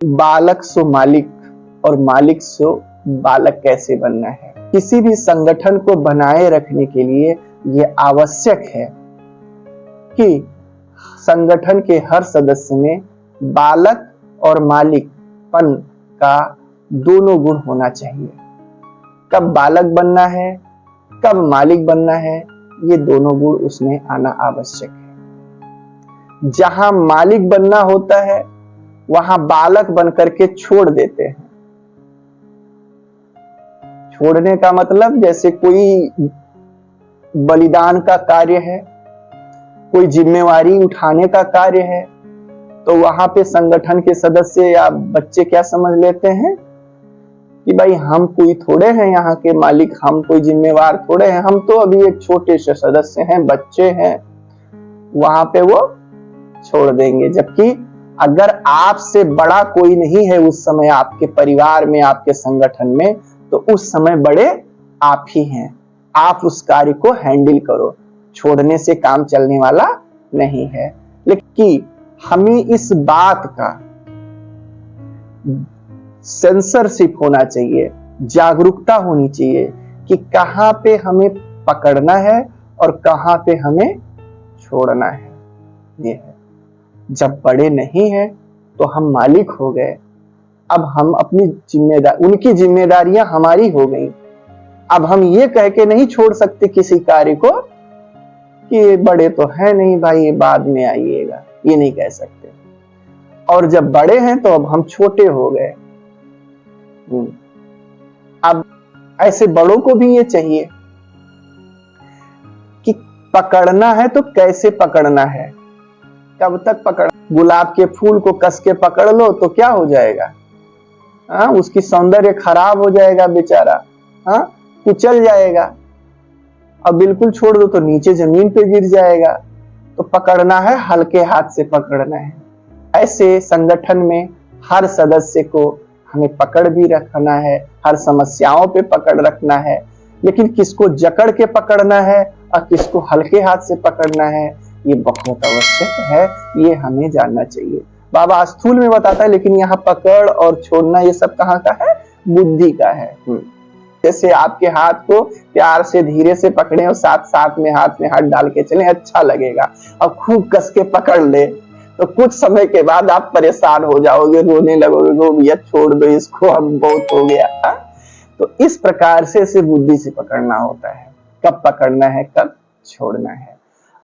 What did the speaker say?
बालक सो मालिक और मालिक सो बालक कैसे बनना है। किसी भी संगठन को बनाए रखने के लिए यह आवश्यक है कि संगठन के हर सदस्य में बालक और मालिकपन का दोनों गुण होना चाहिए। कब बालक बनना है, कब मालिक बनना है, ये दोनों गुण उसमें आना आवश्यक है। जहां मालिक बनना होता है वहां बालक बनकर के छोड़ देते हैं। छोड़ने का मतलब जैसे कोई बलिदान का कार्य है, कोई जिम्मेवारी उठाने का कार्य है, तो वहां पे संगठन के सदस्य या बच्चे क्या समझ लेते हैं कि भाई हम कोई थोड़े हैं यहाँ के मालिक, हम कोई जिम्मेवार थोड़े हैं, हम तो अभी एक छोटे से सदस्य हैं, बच्चे हैं। वहां पे वो छोड़ देंगे। जबकि अगर आपसे बड़ा कोई नहीं है उस समय आपके परिवार में, आपके संगठन में, तो उस समय बड़े आप ही हैं। आप उस कार्य को हैंडल करो, छोड़ने से काम चलने वाला नहीं है। लेकिन हमें इस बात का सेंसरशिप होना चाहिए, जागरूकता होनी चाहिए कि कहां पे हमें पकड़ना है और कहां पे हमें छोड़ना है। ये है, जब बड़े नहीं हैं तो हम मालिक हो गए। अब हम अपनी उनकी जिम्मेदारियां हमारी हो गई। अब हम ये कह के नहीं छोड़ सकते किसी कार्य को कि ये बड़े तो है नहीं भाई, ये बाद में आइएगा, ये नहीं कह सकते। और जब बड़े हैं तो अब हम छोटे हो गए। अब ऐसे बड़ों को भी ये चाहिए कि पकड़ना है तो कैसे पकड़ना है, कब तक पकड़। गुलाब के फूल को कस के पकड़ लो तो क्या हो जाएगा, उसकी सौंदर्य खराब हो जाएगा बेचारा, कुचल जाएगा। अब बिल्कुल छोड़ दो तो नीचे जमीन पे गिर जाएगा। तो पकड़ना है, हल्के हाथ से पकड़ना है। ऐसे संगठन में हर सदस्य को हमें पकड़ भी रखना है, हर समस्याओं पे पकड़ रखना है। लेकिन किसको जकड़ के पकड़ना है और किसको हल्के हाथ से पकड़ना है, ये बहुत आवश्यक है। ये हमें जानना चाहिए। बाबा स्थूल में बताता है, लेकिन यहाँ पकड़ और छोड़ना ये सब कहाँ का है, बुद्धि का है। जैसे आपके हाथ को प्यार से धीरे से पकड़े और साथ साथ में हाथ में हाथ डाल के चले, अच्छा लगेगा। और खूब कस के पकड़ ले तो कुछ समय के बाद आप परेशान हो जाओगे, रोने लगोगे, गो भैया छोड़ दो इसको, अब बहुत हो गया। तो इस प्रकार से इसे बुद्धि से पकड़ना होता है, कब पकड़ना है, कब छोड़ना है।